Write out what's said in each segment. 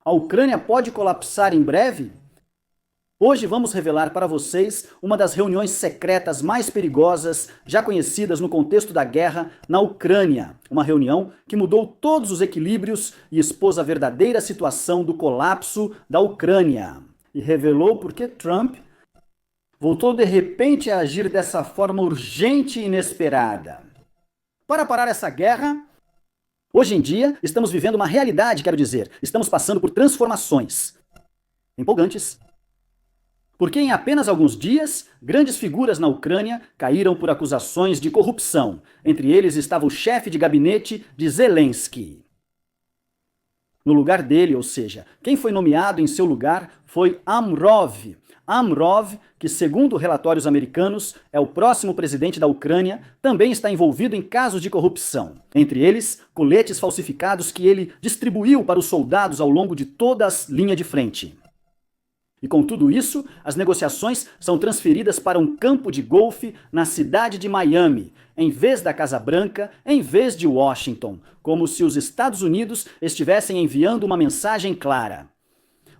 A Ucrânia pode colapsar em breve? Hoje vamos revelar para vocês uma das reuniões secretas mais perigosas já conhecidas no contexto da guerra na Ucrânia. Uma reunião que mudou todos os equilíbrios e expôs a verdadeira situação do colapso da Ucrânia. E revelou por que Trump voltou de repente a agir dessa forma urgente e inesperada. Para parar essa guerra, hoje em dia estamos vivendo uma realidade, quero dizer, estamos passando por transformações empolgantes. Porque em apenas alguns dias, grandes figuras na Ucrânia caíram por acusações de corrupção. Entre eles estava o chefe de gabinete de Zelensky. No lugar dele, ou seja, quem foi nomeado em seu lugar foi Amrov. Amrov, que segundo relatórios americanos é o próximo presidente da Ucrânia, também está envolvido em casos de corrupção. Entre eles, coletes falsificados que ele distribuiu para os soldados ao longo de toda a linha de frente. E com tudo isso, as negociações são transferidas para um campo de golfe na cidade de Miami, em vez da Casa Branca, em vez de Washington, como se os Estados Unidos estivessem enviando uma mensagem clara.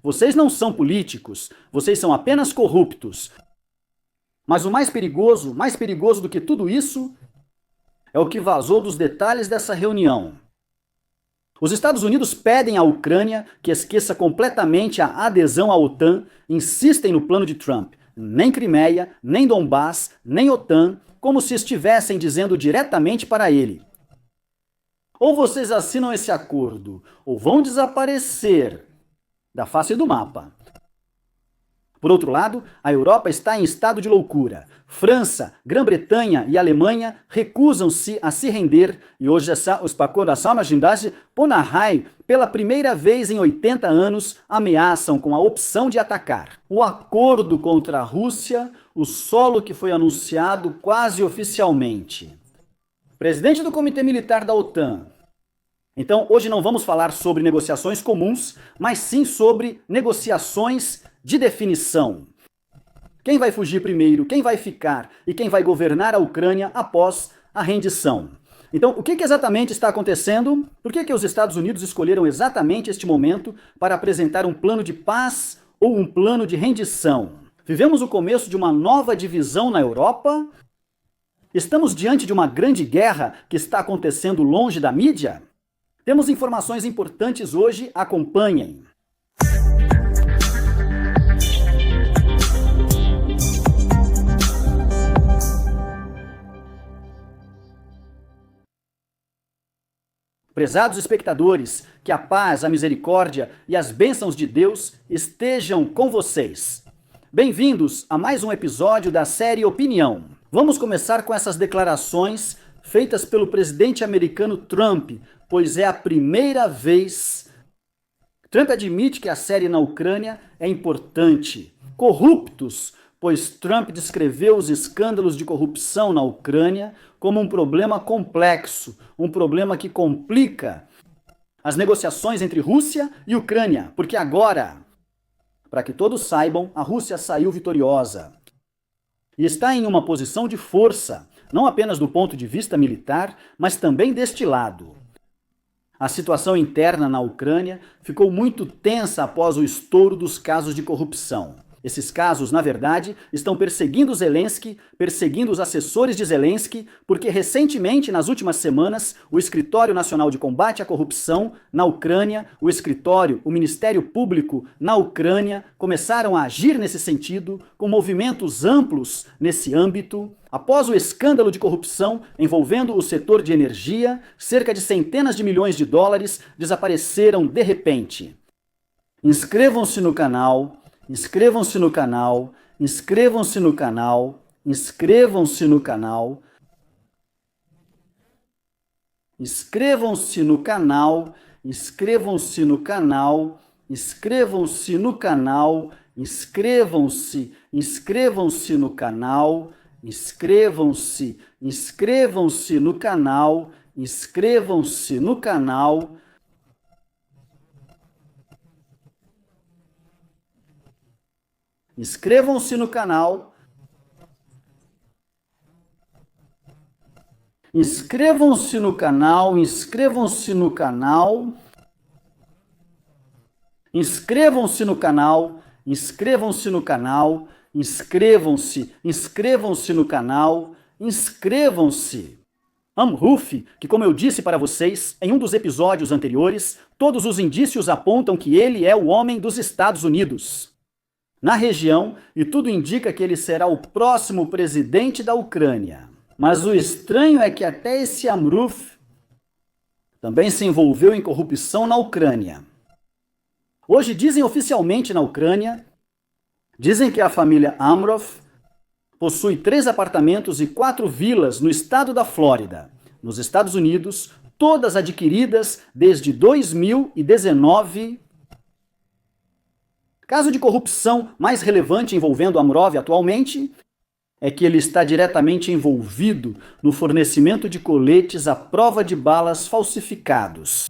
Vocês não são políticos, vocês são apenas corruptos. Mas o mais perigoso do que tudo isso, é o que vazou dos detalhes dessa reunião. Os Estados Unidos pedem à Ucrânia que esqueça completamente a adesão à OTAN, insistem no plano de Trump. Nem Crimeia, nem Donbass, nem OTAN, como se estivessem dizendo diretamente para ele. Ou vocês assinam esse acordo, ou vão desaparecer da face do mapa. Por outro lado, a Europa está em estado de loucura. França, Grã-Bretanha e Alemanha recusam-se a se render e hoje os pacotes Ponahai, pela primeira vez em 80 anos, ameaçam com a opção de atacar. O acordo contra a Rússia, o solo que foi anunciado quase oficialmente. Presidente do Comitê Militar da OTAN. Então, hoje não vamos falar sobre negociações comuns, mas sim sobre negociações de definição. Quem vai fugir primeiro, quem vai ficar e quem vai governar a Ucrânia após a rendição. Então, o que exatamente está acontecendo? Por que os Estados Unidos escolheram exatamente este momento para apresentar um plano de paz ou um plano de rendição? Vivemos o começo de uma nova divisão na Europa? Estamos diante de uma grande guerra que está acontecendo longe da mídia? Temos informações importantes hoje, acompanhem. Prezados espectadores, que a paz, a misericórdia e as bênçãos de Deus estejam com vocês. Bem-vindos a mais um episódio da série Opinião. Vamos começar com essas declarações feitas pelo presidente americano Trump, pois é a primeira vez. Trump admite que a série na Ucrânia é importante. Corruptos, pois Trump descreveu os escândalos de corrupção na Ucrânia como um problema complexo, um problema que complica as negociações entre Rússia e Ucrânia, porque agora, para que todos saibam, a Rússia saiu vitoriosa e está em uma posição de força, não apenas do ponto de vista militar, mas também deste lado. A situação interna na Ucrânia ficou muito tensa após o estouro dos casos de corrupção. Esses casos, na verdade, estão perseguindo Zelensky, perseguindo os assessores de Zelensky, porque recentemente, nas últimas semanas, o Escritório Nacional de Combate à Corrupção na Ucrânia, o Ministério Público na Ucrânia, começaram a agir nesse sentido, com movimentos amplos nesse âmbito. Após o escândalo de corrupção envolvendo o setor de energia, cerca de centenas de milhões de dólares desapareceram de repente. Inscrevam-se no canal. Inscrevam-se no canal, inscrevam-se no canal, inscrevam-se no canal, inscrevam-se no canal, inscrevam-se no canal, inscrevam-se no canal, inscrevam-se, inscrevam-se no canal, inscrevam-se, inscrevam-se no canal, inscrevam-se no canal. Inscrevam-se no canal. Inscrevam-se no canal, inscrevam-se no canal. Inscrevam-se no canal, inscrevam-se no canal, inscrevam-se no canal, inscrevam-se. Amruf, que como eu disse para vocês em um dos episódios anteriores, todos os indícios apontam que ele é o homem dos Estados Unidos na região e tudo indica que ele será o próximo presidente da Ucrânia. Mas o estranho é que até esse Amruf também se envolveu em corrupção na Ucrânia. Hoje dizem oficialmente na Ucrânia, dizem que a família Amrov possui 3 apartamentos e 4 vilas no estado da Flórida, nos Estados Unidos, todas adquiridas desde 2019. Caso de corrupção mais relevante envolvendo Amrov atualmente é que ele está diretamente envolvido no fornecimento de coletes à prova de balas falsificados.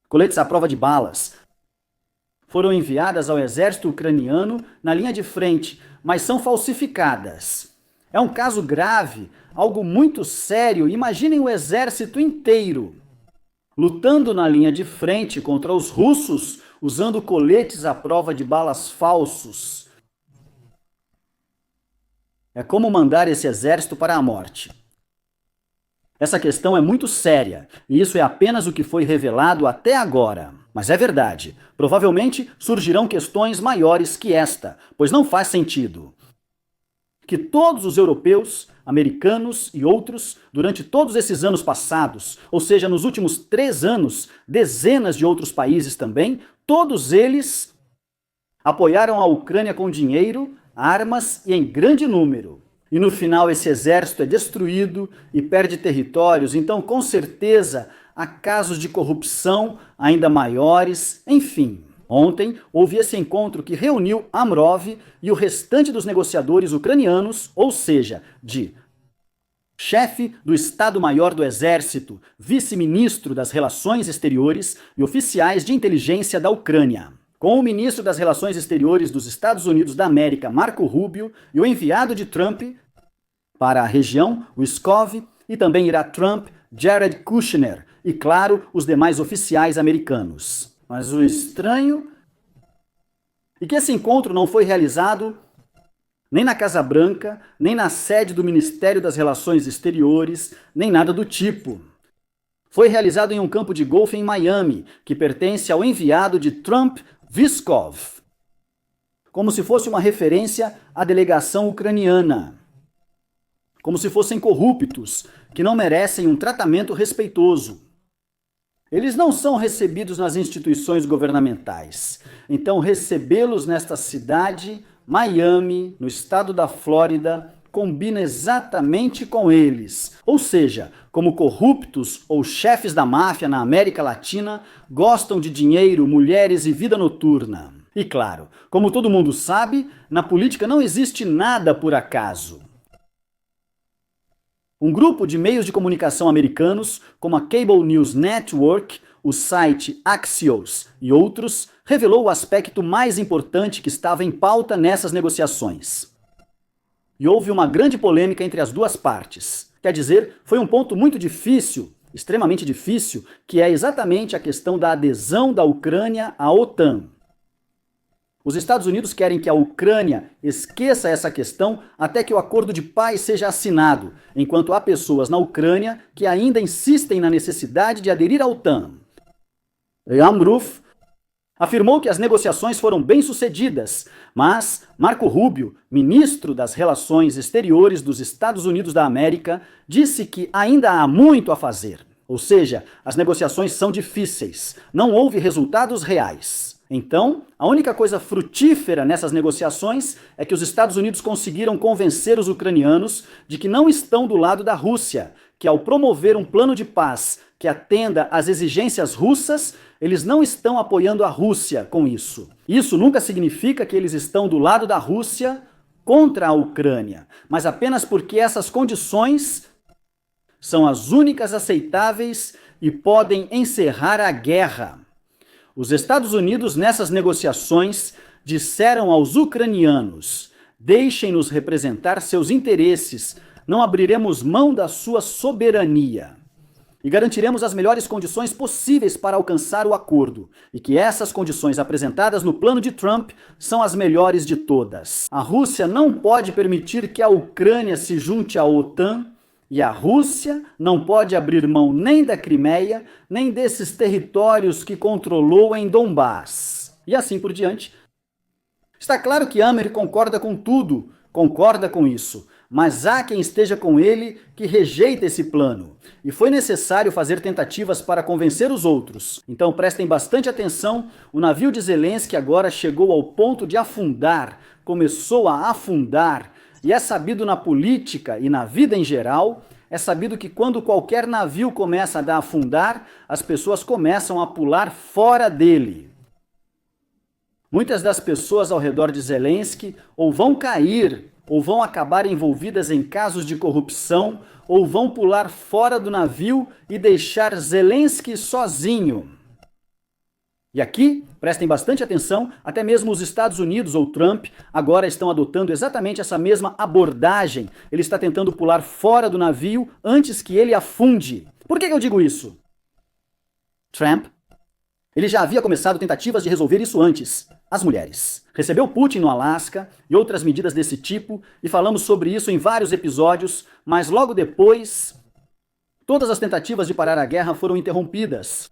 Coletes à prova de balas foram enviadas ao exército ucraniano na linha de frente, mas são falsificadas. É um caso grave, algo muito sério. Imaginem o exército inteiro lutando na linha de frente contra os russos, usando coletes à prova de balas falsos. É como mandar esse exército para a morte. Essa questão é muito séria, e isso é apenas o que foi revelado até agora. Mas é verdade, provavelmente surgirão questões maiores que esta, pois não faz sentido que todos os europeus, americanos e outros, durante todos esses anos passados, ou seja, nos últimos 3 anos, dezenas de outros países também, todos eles apoiaram a Ucrânia com dinheiro, armas e em grande número. E no final esse exército é destruído e perde territórios, então com certeza há casos de corrupção ainda maiores, enfim. Ontem houve esse encontro que reuniu Amrov e o restante dos negociadores ucranianos, ou seja, de chefe do Estado-Maior do Exército, vice-ministro das Relações Exteriores e oficiais de inteligência da Ucrânia, com o ministro das Relações Exteriores dos Estados Unidos da América, Marco Rubio, e o enviado de Trump para a região, o Peskov, e também irá Trump, Jared Kushner e, claro, os demais oficiais americanos. Mas o estranho é que esse encontro não foi realizado nem na Casa Branca, nem na sede do Ministério das Relações Exteriores, nem nada do tipo. Foi realizado em um campo de golfe em Miami, que pertence ao enviado de Trump, Peskov, como se fosse uma referência à delegação ucraniana, como se fossem corruptos, que não merecem um tratamento respeitoso. Eles não são recebidos nas instituições governamentais. Então, recebê-los nesta cidade, Miami, no estado da Flórida, combina exatamente com eles. Ou seja, como corruptos ou chefes da máfia na América Latina, gostam de dinheiro, mulheres e vida noturna. E claro, como todo mundo sabe, na política não existe nada por acaso. Um grupo de meios de comunicação americanos, como a Cable News Network, o site Axios e outros, revelou o aspecto mais importante que estava em pauta nessas negociações. E houve uma grande polêmica entre as duas partes. Quer dizer, foi um ponto muito difícil, extremamente difícil, que é exatamente a questão da adesão da Ucrânia à OTAN. Os Estados Unidos querem que a Ucrânia esqueça essa questão até que o acordo de paz seja assinado, enquanto há pessoas na Ucrânia que ainda insistem na necessidade de aderir à OTAN. Amruf afirmou que as negociações foram bem-sucedidas, mas Marco Rubio, ministro das Relações Exteriores dos Estados Unidos da América, disse que ainda há muito a fazer. Ou seja, as negociações são difíceis, não houve resultados reais. Então, a única coisa frutífera nessas negociações é que os Estados Unidos conseguiram convencer os ucranianos de que não estão do lado da Rússia, que ao promover um plano de paz que atenda às exigências russas, eles não estão apoiando a Rússia com isso. Isso nunca significa que eles estão do lado da Rússia contra a Ucrânia, mas apenas porque essas condições são as únicas aceitáveis e podem encerrar a guerra. Os Estados Unidos, nessas negociações, disseram aos ucranianos: deixem-nos representar seus interesses, não abriremos mão da sua soberania. e garantiremos as melhores condições possíveis para alcançar o acordo, e que essas condições apresentadas no plano de Trump são as melhores de todas. A Rússia não pode permitir que a Ucrânia se junte à OTAN, e a Rússia não pode abrir mão nem da Crimeia, nem desses territórios que controlou em Donbás. E assim por diante. Está claro que Amer concorda com tudo, concorda com isso, mas há quem esteja com ele que rejeita esse plano. E foi necessário fazer tentativas para convencer os outros. Então prestem bastante atenção, o navio de Zelensky agora chegou ao ponto de afundar, começou a afundar. E é sabido na política e na vida em geral, é sabido que quando qualquer navio começa a afundar, as pessoas começam a pular fora dele. Muitas das pessoas ao redor de Zelensky ou vão cair, ou vão acabar envolvidas em casos de corrupção, ou vão pular fora do navio e deixar Zelensky sozinho. E aqui, prestem bastante atenção, até mesmo os Estados Unidos ou Trump agora estão adotando exatamente essa mesma abordagem. Ele está tentando pular fora do navio antes que ele afunde. Por que eu digo isso? Trump, ele já havia começado tentativas de resolver isso antes. As mulheres. Recebeu Putin no Alasca e outras medidas desse tipo, e falamos sobre isso em vários episódios, mas logo depois, todas as tentativas de parar a guerra foram interrompidas.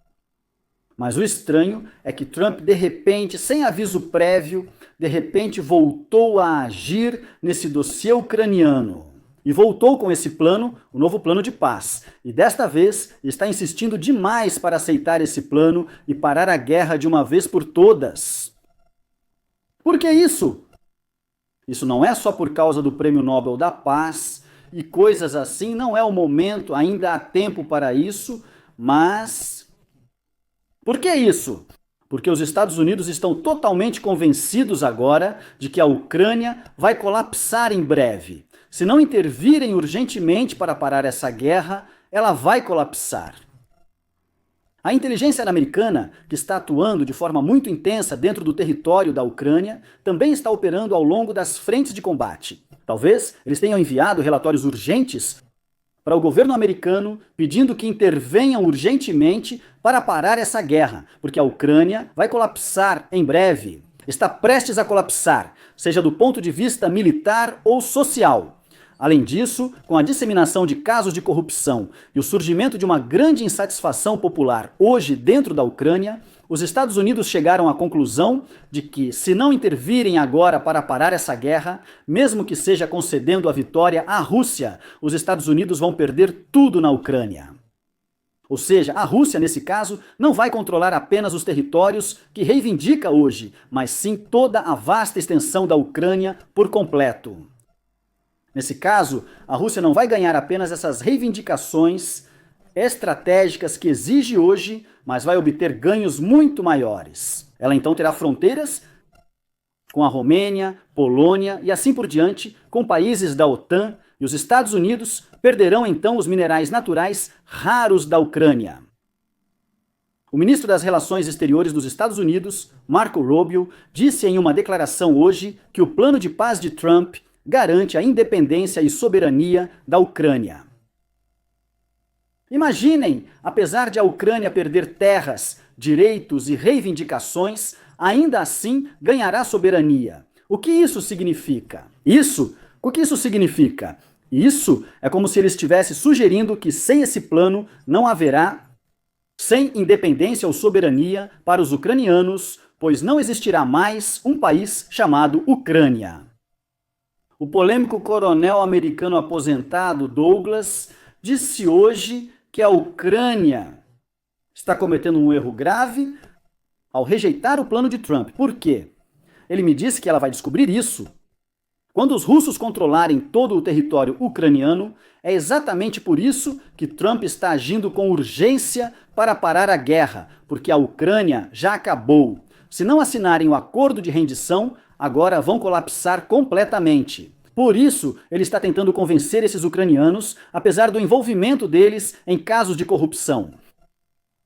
Mas o estranho é que Trump, de repente, sem aviso prévio, de repente voltou a agir nesse dossiê ucraniano. E voltou com esse plano, o novo plano de paz. E desta vez está insistindo demais para aceitar esse plano e parar a guerra de uma vez por todas. Por que isso? Isso não é só por causa do Prêmio Nobel da Paz e coisas assim, não é o momento, ainda há tempo para isso, mas... Por que isso? Porque os Estados Unidos estão totalmente convencidos agora de que a Ucrânia vai colapsar em breve. Se não intervirem urgentemente para parar essa guerra, ela vai colapsar. A inteligência americana, que está atuando de forma muito intensa dentro do território da Ucrânia, também está operando ao longo das frentes de combate. Talvez eles tenham enviado relatórios urgentes para o governo americano, pedindo que intervenham urgentemente para parar essa guerra, porque a Ucrânia vai colapsar em breve. Está prestes a colapsar, seja do ponto de vista militar ou social. Além disso, com a disseminação de casos de corrupção e o surgimento de uma grande insatisfação popular hoje dentro da Ucrânia, os Estados Unidos chegaram à conclusão de que, se não intervirem agora para parar essa guerra, mesmo que seja concedendo a vitória à Rússia, os Estados Unidos vão perder tudo na Ucrânia. Ou seja, a Rússia, nesse caso, não vai controlar apenas os territórios que reivindica hoje, mas sim toda a vasta extensão da Ucrânia por completo. Nesse caso, a Rússia não vai ganhar apenas essas reivindicações estratégicas que exige hoje, mas vai obter ganhos muito maiores. Ela então terá fronteiras com a Romênia, Polônia e assim por diante, com países da OTAN, e os Estados Unidos perderão então os minerais naturais raros da Ucrânia. O ministro das Relações Exteriores dos Estados Unidos, Marco Rubio, disse em uma declaração hoje que o plano de paz de Trump garante a independência e soberania da Ucrânia. Imaginem, apesar de a Ucrânia perder terras, direitos e reivindicações, ainda assim ganhará soberania. O que isso significa? O que isso significa? Isso é como se ele estivesse sugerindo que sem esse plano não haverá, sem independência ou soberania para os ucranianos, pois não existirá mais um país chamado Ucrânia. O polêmico coronel americano aposentado Douglas disse hoje que a Ucrânia está cometendo um erro grave ao rejeitar o plano de Trump. Por quê? Ele me disse que ela vai descobrir isso quando os russos controlarem todo o território ucraniano. É exatamente por isso que Trump está agindo com urgência para parar a guerra, porque a Ucrânia já acabou. Se não assinarem o acordo de rendição, agora vão colapsar completamente. Por isso, ele está tentando convencer esses ucranianos, apesar do envolvimento deles em casos de corrupção.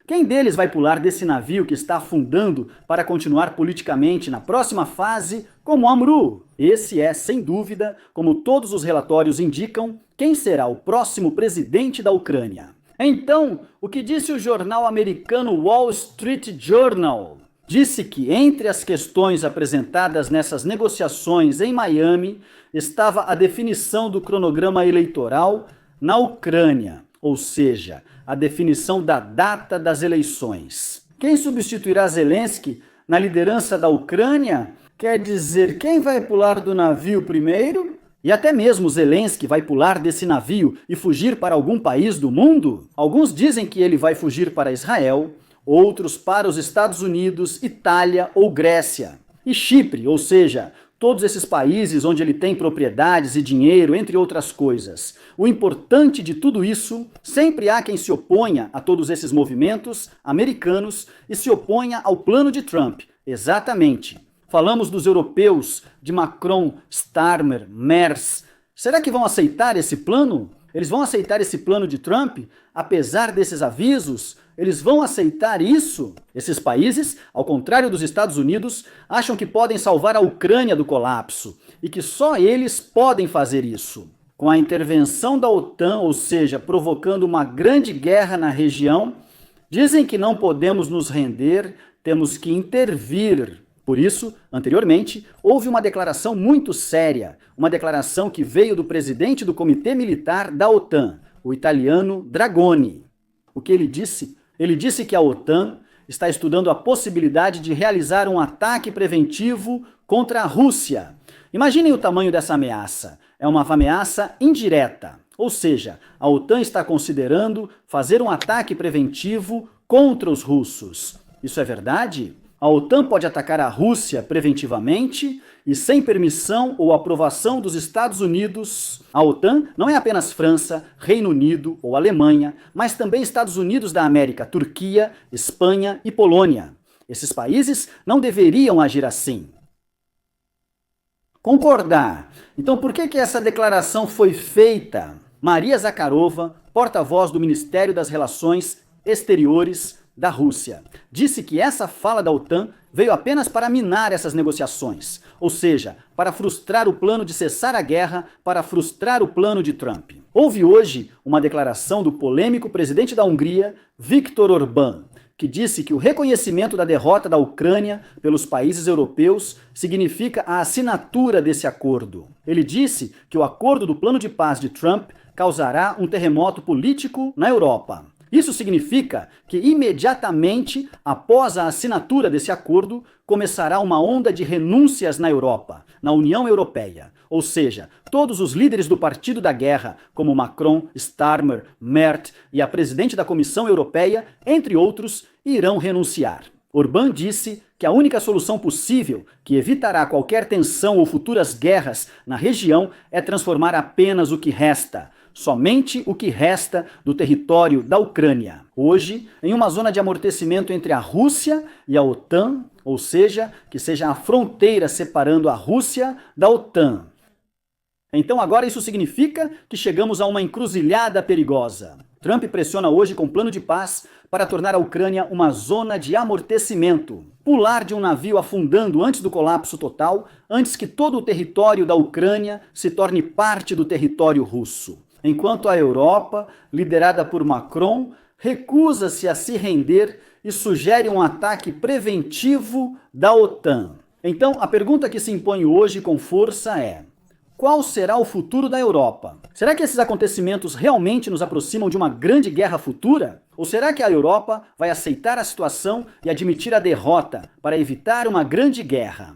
Quem deles vai pular desse navio que está afundando para continuar politicamente na próxima fase como Amru? Esse é, sem dúvida, como todos os relatórios indicam, quem será o próximo presidente da Ucrânia. Então, o que disse o jornal americano Wall Street Journal? Disse que entre as questões apresentadas nessas negociações em Miami estava a definição do cronograma eleitoral na Ucrânia, ou seja, a definição da data das eleições. Quem substituirá Zelensky na liderança da Ucrânia? Quer dizer, quem vai pular do navio primeiro? E até mesmo Zelensky vai pular desse navio e fugir para algum país do mundo? Alguns dizem que ele vai fugir para Israel, outros para os Estados Unidos, Itália ou Grécia. E Chipre, ou seja, todos esses países onde ele tem propriedades e dinheiro, entre outras coisas. O importante de tudo isso, sempre há quem se oponha a todos esses movimentos americanos e se oponha ao plano de Trump. Exatamente. Falamos dos europeus, de Macron, Starmer, Merz. Será que vão aceitar esse plano? Eles vão aceitar esse plano de Trump? Apesar desses avisos, eles vão aceitar isso? Esses países, ao contrário dos Estados Unidos, acham que podem salvar a Ucrânia do colapso e que só eles podem fazer isso. Com a intervenção da OTAN, ou seja, provocando uma grande guerra na região, dizem que não podemos nos render, temos que intervir. Por isso, anteriormente, houve uma declaração muito séria, uma declaração que veio do presidente do Comitê Militar da OTAN, o italiano Dragoni. O que ele disse? Ele disse que a OTAN está estudando a possibilidade de realizar um ataque preventivo contra a Rússia. Imaginem o tamanho dessa ameaça. É uma ameaça indireta, ou seja, a OTAN está considerando fazer um ataque preventivo contra os russos. Isso é verdade? A OTAN pode atacar a Rússia preventivamente e sem permissão ou aprovação dos Estados Unidos. A OTAN não é apenas França, Reino Unido ou Alemanha, mas também Estados Unidos da América, Turquia, Espanha e Polônia. Esses países não deveriam agir assim. Concordar. Então por que essa declaração foi feita? Maria Zakharova, porta-voz do Ministério das Relações Exteriores da Rússia, disse que essa fala da OTAN veio apenas para minar essas negociações, ou seja, para frustrar o plano de cessar a guerra, para frustrar o plano de Trump. Houve hoje uma declaração do polêmico presidente da Hungria, Viktor Orbán, que disse que o reconhecimento da derrota da Ucrânia pelos países europeus significa a assinatura desse acordo. Ele disse que o acordo do plano de paz de Trump causará um terremoto político na Europa. Isso significa que imediatamente após a assinatura desse acordo, começará uma onda de renúncias na Europa, na União Europeia. Ou seja, todos os líderes do Partido da Guerra, como Macron, Starmer, Merz e a presidente da Comissão Europeia, entre outros, irão renunciar. Orbán disse que a única solução possível, que evitará qualquer tensão ou futuras guerras na região, é transformar apenas o que resta, somente o que resta do território da Ucrânia. Hoje, em uma zona de amortecimento entre a Rússia e a OTAN, ou seja, que seja a fronteira separando a Rússia da OTAN. Então agora isso significa que chegamos a uma encruzilhada perigosa. Trump pressiona hoje com plano de paz para tornar a Ucrânia uma zona de amortecimento. Pular de um navio afundando antes do colapso total, antes que todo o território da Ucrânia se torne parte do território russo. Enquanto a Europa, liderada por Macron, recusa-se a se render e sugere um ataque preventivo da OTAN. Então, a pergunta que se impõe hoje com força é: qual será o futuro da Europa? Será que esses acontecimentos realmente nos aproximam de uma grande guerra futura? Ou será que a Europa vai aceitar a situação e admitir a derrota para evitar uma grande guerra?